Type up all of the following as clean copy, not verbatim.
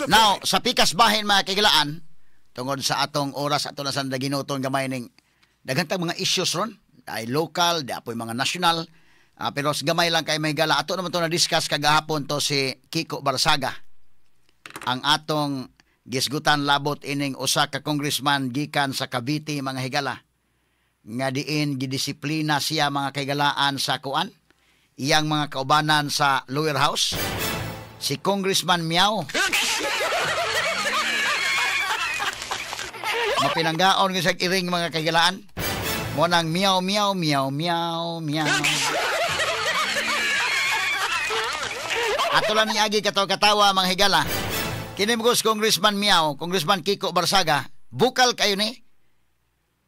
Now, sa pikas bahin mga kagilaan, tungod sa atong oras ato na sa ginuton gamay ning daghang mga issues ron, ay local, di apoy mga national, pero gamay lang kay may gala. Ato naman to na-discuss kagahapon to si Kiko Barsaga. Ang atong gisgutan labot ining usa ka congressman gikan sa Cavite mga higala. Nga diin gidisiplina siya mga kaigalaan sa kuan, iyang mga kaubanan sa lower house. Si Congressman Miao. Mapinanggaon ko sa iring mga kaigalaan. Mo nang miao, miao, miao, miao, miao. Ato lang ni agi katawa mga higala. Kinimgos Congressman Miao, Congressman Kiko Barsaga, bukal kayo ni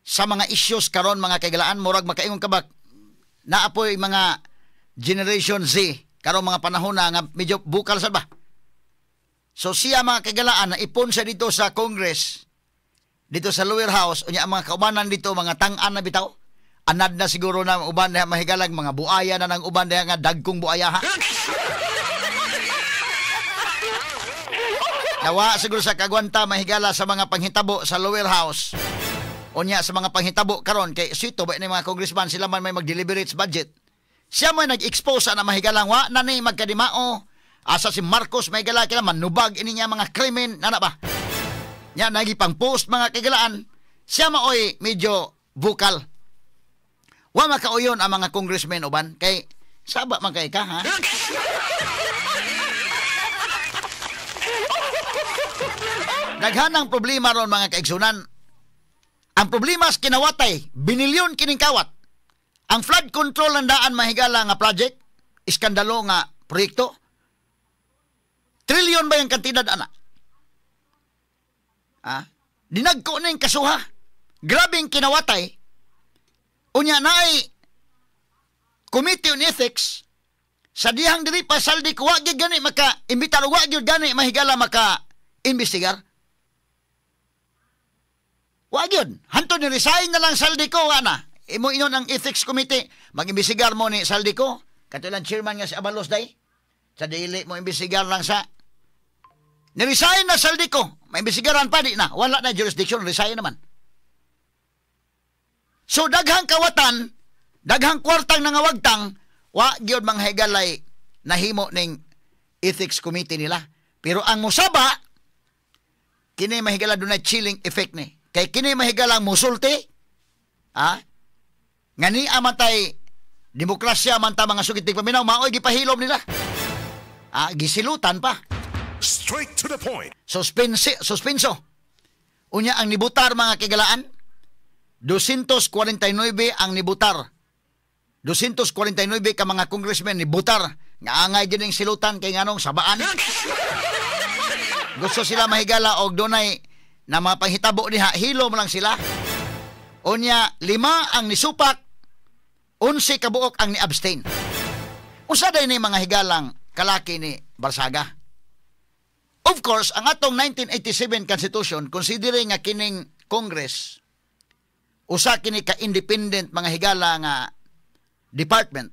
sa mga issues karon mga kaigalaan. Murag makaingon kabak naapoy mga Generation Z karong mga panahon na nga medyo bukal sa ba. So siya mga kagalaan na ipon siya dito sa Congress, dito sa lower house, unya ang mga kaubanan dito mga tang-an na bitaw. Anad na siguro na uban na mahigalag mga buaya na ng uban na nga dagkong buaya ha. Nawa siguro sa kagwanta mahigala sa mga panghitabo sa lower house. Unya sa mga panghitabo karon kay sito ba ni mga congressman sila man may mag-deliberate sa budget. Siya mo nag-expose na mahigalang wa na ni magkadimao. Asa si Marcos mahigala kila manubag ini niya mga krimen na ba. Nya nagipang post mga kagalaan. Siya maoy medyo vocal. Wa makauyon ang mga congressmen uban kay saba man kay ka ha. Naghanang problema ron mga kaigsunan. Ang problema sa kinawatay, binilyon kining kawat. Ang flood control ng daan mahigala nga project, iskandalo nga proyekto, trilyon ba yung kantidad, ana? Dinagko na yung kasuha. Grabing kinawatay. Unya na ay Committee on Ethics, sa dihang diri pa saldi ko, wag gani maka-imbitar, wag gani mahigala maka-investigar. Wag yun. Hanto ni resign na lang saldi ko, ana. Imo inon ang ethics committee, mag-imbisigar mo ni Saldico, katulang chairman nga si Abalos day. Sa dili mo imbisigar lang sa niresign na Saldico, may imbisigaran pa di na, wala na jurisdiction, resign naman. So daghang kawatan, daghang kwartang nangawagtang, wa gyud manghigalay nahimo ning ethics committee nila. Pero ang musaba kini mahigala dunay chilling effect ni. Kay kini mahigalang musulti, nga ni amatay demokrasya man ta mga sugiting paminaw maoy gipahilom nila. Gisilutan pa. Straight to the point. Suspenso. Unya ang nibutar mga kigalaan 249 ang nibutar. 249 ka mga congressmen nibutar nga angay gining silutan kay nganong sabaan. Gusto sila mahigala og dunay na mga panghitabo diha, hilom lang sila. Unya 5 ang nisupak, 11 kabuok ang ni-abstain. Usa day ni mga higalang kalaki ni Barsaga. Of course, ang atong 1987 Constitution, considering nga kining Congress, usa kini ka-independent mga higala nga department,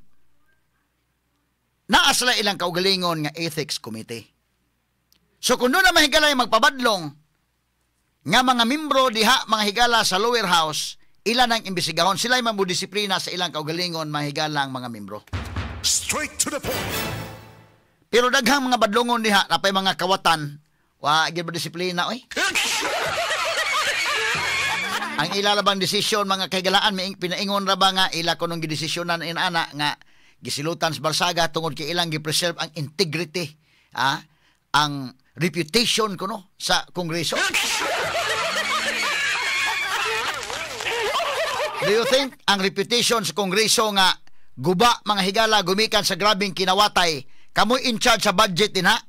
naa sila ilang kaugalingon nga Ethics Committee. So kung doon na mahigala yung magpabadlong nga mga membro diha mga higala sa lower house, ilan ang imbisigahon, sila yung mamudisiplina sa ilang kaugalingon mahigalang mga membro. Straight to the point. Pero daghang mga badlongon diha napay mga kawatan, wa gyud disiplina oy. Ang ilalabang desisyon mga kaigalaan pinaingon ra ba nga ila kunong gidesisyonan inana nga gisilutan sa Barsaga tungod kay ilang gi-preserve ang integrity, ang reputation kuno sa Kongreso. Do you think ang reputation sa Kongreso nga guba mga higala gumikan sa grabing kinawatay, kamoy in charge sa budget din ha?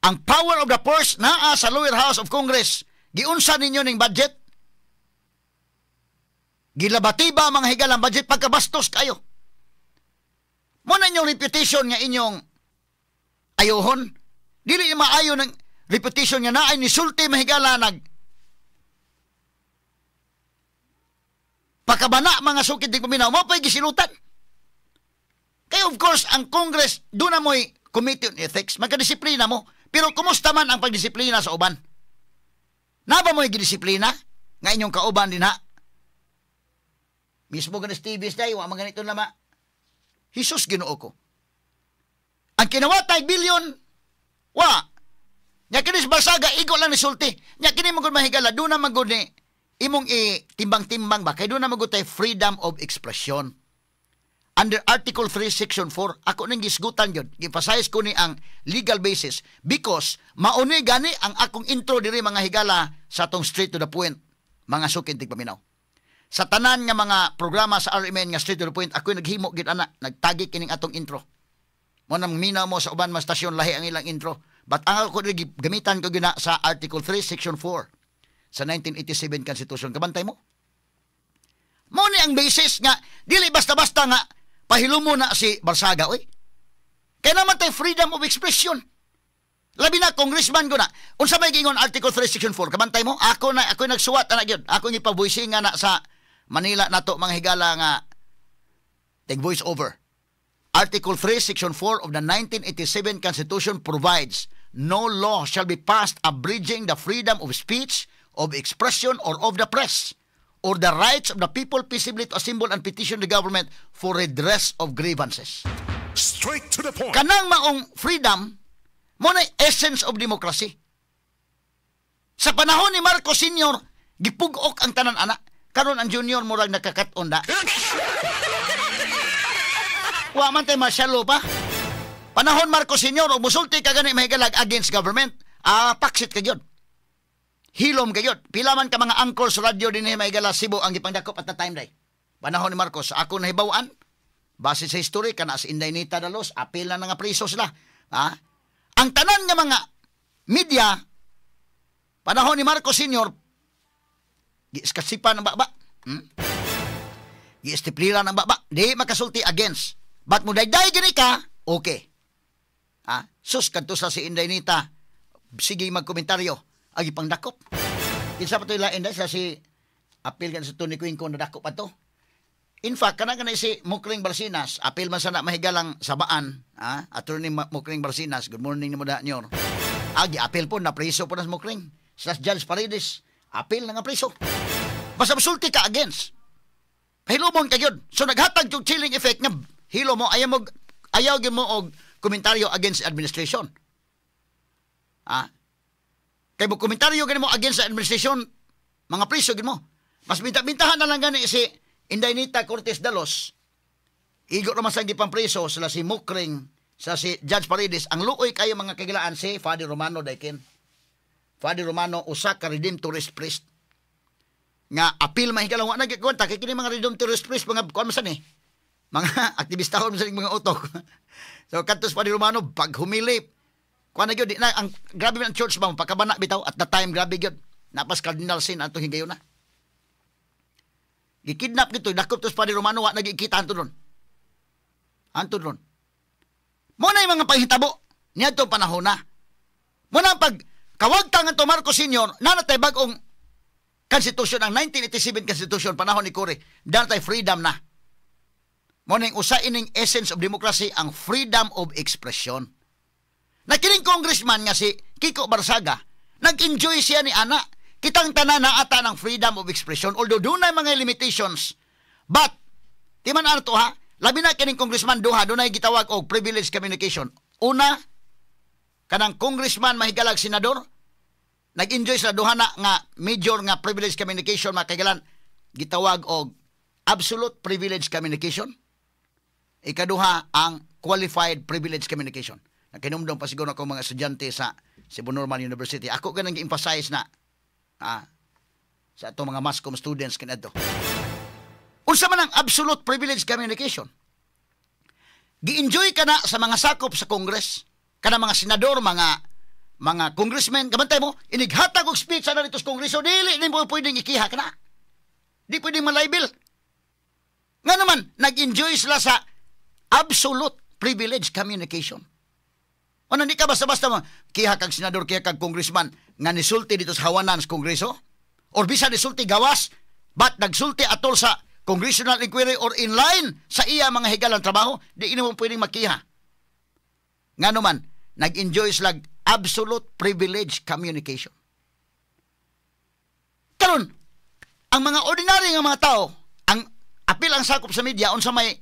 Ang power of the purse naa sa lower house of Congress, giunsa ninyo ning budget? Gilabati ba mga higalang budget pagkabastos kayo? Muna inyong reputation nga inyong ayohon? Dili maayo ng reputation nga naay ni sulti mahigala nag pakabana mga sukid ng paminaw, mo pa'y gisilutan. Kaya of course, ang Congress, doon na mo'y Committee on Ethics, magkadisiplina mo, Pero kumusta man ang pagdisiplina sa uban? Na ba mo gidisiplina nga inyong kauban din ha? Mismo ganas TVs day, wa man ganito na ma. Jesus Ginoo ko. Ang kinawatay bilyon, wa. Nya kinis Barsaga, igo lang ni sulti. Nya kini magud mahigala, doon na magud ni imong timbang-timbang ba? Kaya doon na magud tay freedom of expression. Under Article 3, Section 4, ako nang gisgutan yun. Gipasayas ko ni ang legal basis because mauni gani ang akong intro diri mga higala sa atong straight to the point, mga sukin tigpaminaw. Sa tanan nga mga programa sa RMN nga straight to the point, ako naghimo gid ana, nagtagi kining atong intro. Mo nang minaw mo sa uban mga stasyon lahi ang ilang intro. But ang ako gamitan ko gina sa Article 3, Section 4 sa 1987 Constitution. Kabantay mo? Mo ni ang basis nga, dili basta-basta nga, pahilo mo na si Barsaga, oy. Kaya naman tayo freedom of expression. Labi na, congressman ko na. Unsa may gingon Article 3, Section 4, kabantay mo? Ako nagsuwat na yun. Ako ipabuising nga na sa Manila na to, mga higala nga, take voice over. Article 3, Section 4 of the 1987 Constitution provides, no law shall be passed abridging the freedom of speech, of expression, or of the press, or the rights of the people peaceably to assemble and petition the government for redress of grievances. Straight to the point. Kanang maong freedom, mo na essence of democracy. Sa panahon ni Marcos Sr., gipugok ang tanan anak. Karon ang junior murag nakakaton da. Wa man tay martial pa. Panahon Marcos Sr., og musulti ka gani mahigalag against government. Paksit ka gyud. Hilom kayo. Pila man ka mga angkor sa radyo din may gala Cebu ang ipangdakop at the time day. Panahon ni Marcos, ako nahibawaan. Base sa history, kana sa Inday Nita Dalos, apil na nga priso sila. Ha? Ang tanan nga mga media, panahon ni Marcos Sr., giiskasipan ng baba. Giistiplira ng baba. Di makasulti against. But mo dayday gini ka, okay. Ha? Sus, kanto sa si Inday Nita, sige magkomentaryo. Agi pang dakop. Kinsa pa to ilain dahil sa si apil kan sa Tony Quinco na dakop pa to. In fact, kana si Mukring Barsinas, apil man sana mahigalang sabaan, Attorney Mukring Barsinas, good morning ni mo da nyor. Agi apil po na priso po na Mukring. Sa Judge Paredes, apil na nga priso. Basta masulti ka against. Hilomon ka yun. So naghatag yung chilling effect nga hilo mo, ayaw gyud mo og komentaryo against administration. Kay mo komentaryo gani mo against sa administration, mga priso gid mo. Mas bintahan na lang gani si Inday Nita Cortez Dalos. Igo naman sa gipang priso sila si Mukring, sa si Judge Paredes. Ang luoy kayo mga kagilaan si Father Romano Daikin. Father Romano usa ka Redemptorist priest. Nga apil mahigalang wa nagkwenta kay kini mga Redemptorist priest mga kuan masan mga aktivistahon sa mga utok. So kantos Father Romano pag humili kuan na gyud na ang grabe ang church ba pagkabana bitaw at the time grabe gyud napas Cardinal Sin ato higayon na gikidnap gito dakop tos Padre Romano wa nagikita anto ron mo na yung mga panghitabo niadto panahon na mo na pag kawagtang ato Marcos Sr. nanatay bag-ong constitution ang 1987 constitution panahon ni Cory danatay freedom na mo na yung usa ining essence of democracy ang freedom of expression. Na kining congressman nga si Kiko Barsaga, nag-enjoy siya ni ana. Kitang tanan na ata ng freedom of expression, although doon na mga limitations. But, di man ano to ha, labi na kining congressman duha, doon na gitawag og privileged communication. Una, kanang congressman mahigalag senador, nag-enjoy sila duha na nga major nga privileged communication, makagalan, gitawag og absolute privileged communication. Ikaduha, ang qualified privileged communication. Nakinumdong pa siguro ako mga estudyante sa Cebu Normal University. Ako ganang gi-emphasize na sa itong mga MASCOM students kanadto. Unsa man ang absolute privilege communication? Gi-enjoy ka na sa mga sakop sa Congress, kana mga senador, mga congressmen, kabantay mo, inighatag og speech sa dito sa Kongreso, dili mo pwedeng ikiha ka na. Di pwedeng malibel. Nga naman, nag-enjoy sila sa absolute privilege communication. O hindi ka basta-basta mo, kiha kag senador, kiha kag congressman, nga nisulti dito sa hawanan sa Kongreso? Or bisa nisulti gawas, but nagsulti atol sa congressional inquiry or in line sa iya mga higalang trabaho, di ina mo pwedeng makiha. Nga naman, nag-enjoy sila absolute privilege communication. Karon, ang mga ordinary nga mga tao, ang apil ang sakop sa media unsa may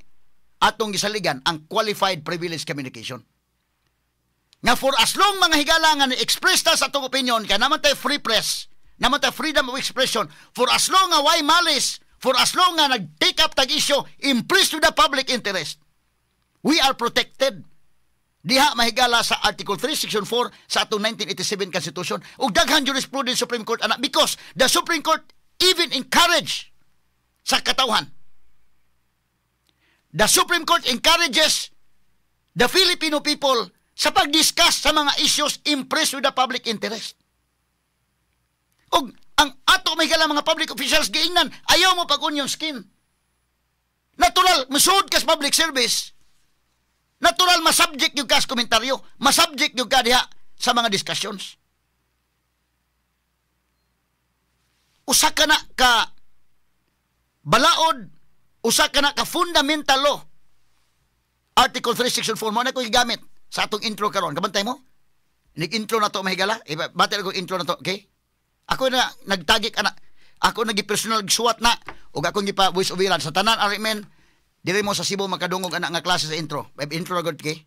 atong gisaligan ang qualified privilege communication. Nga for as long mga higala nga ni-express ta sa atong opinion, kaya naman tayo free press, naman tayo freedom of expression, for as long nga why malice, for as long nga nag-take up tag-issue, impress to the public interest, we are protected. Diha mahigala sa Article 3, Section 4 sa atong 1987 Constitution, ug daghang jurisprudence Supreme Court anak, because the Supreme Court even encourage sa katawhan. The Supreme Court encourages the Filipino people sa pag-discuss sa mga issues impressed with the public interest. O ang ato may gala mga public officials giingnan, ayaw mo pag-onion skin. Natural, masud kas public service. Natural, masubject yung kas komentaryo. Masubject yung ka diha sa mga discussions. Usa ka na ka balaod, usa ka na ka fundamental law. Article 3, Section 4 mo na ko gigamit sa atong intro karon. Kabantay mo? Nag-intro na to mahigala. Bati ko intro na to, okay? Ako na nagtagik ana. Ako nagi-personal suwat na ug ako gipa voice over sa tanan arimen. Diri mo sa Cebu makadungog anak nga klase sa intro. Intro na gud, okay?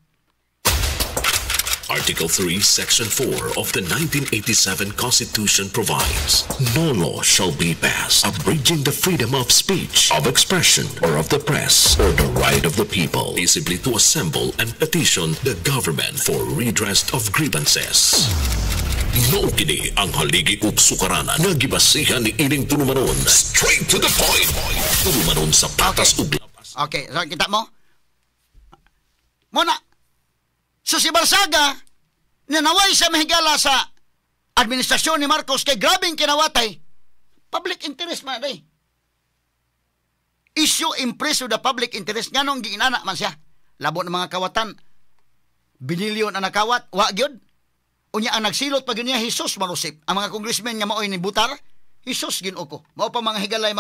Article 3, Section 4 of the 1987 Constitution provides, no law shall be passed abridging the freedom of speech, of expression, or of the press, or the right of the people peaceably to assemble and petition the government for redress of grievances. No kini ang haligi ug sukaranan nga gibasihan ni ining tulumanon. Straight to the point. Tulumanon sa patas ug lapas. Okay, so kita mo? Muna, so si Barsaga, nanaway sa mahigala sa administrasyon ni Marcos kay grabing kinawatay, public interest man day. Issue impress with the public interest. Nga nung giinana man siya. Labo ng mga kawatan, binilyon ang nakawat, wa gyud. Unya ang nagsilot pag niya, Jesus marusip. Ang mga congressmen nga maoy ni Butar, Jesus ginuko. Mao pa mga higalay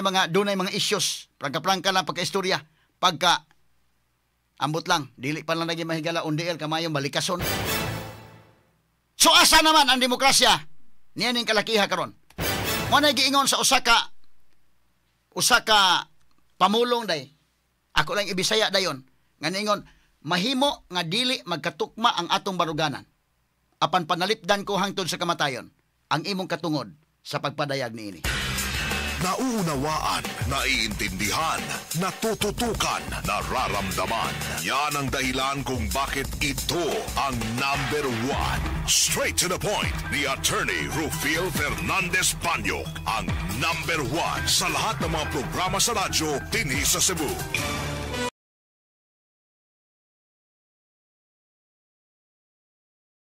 mga dunay mga issues, prangka-prangka lang pagka-istorya, pagka ambot lang, dili pa lang naging mahigala undiel kamayong balikason. So asa naman ang demokrasya? Niyan ning kalakiha karon. Mo na giingon sa usa ka pamulong day. Ako lang ibisaya dayon. Nga ningon, mahimo nga dili magkatukma ang atong baruganan. Apan panalipdan ko hangtod sa kamatayon ang imong katungod sa pagpadayag niini. Nauunawaan, naiintindihan, natututukan, nararamdaman. Yan ang dahilan kung bakit ito ang number one. Straight to the point, ni Attorney Rufil Fernandez Panyok, ang number one sa lahat ng mga programa sa radyo dinhi sa Cebu.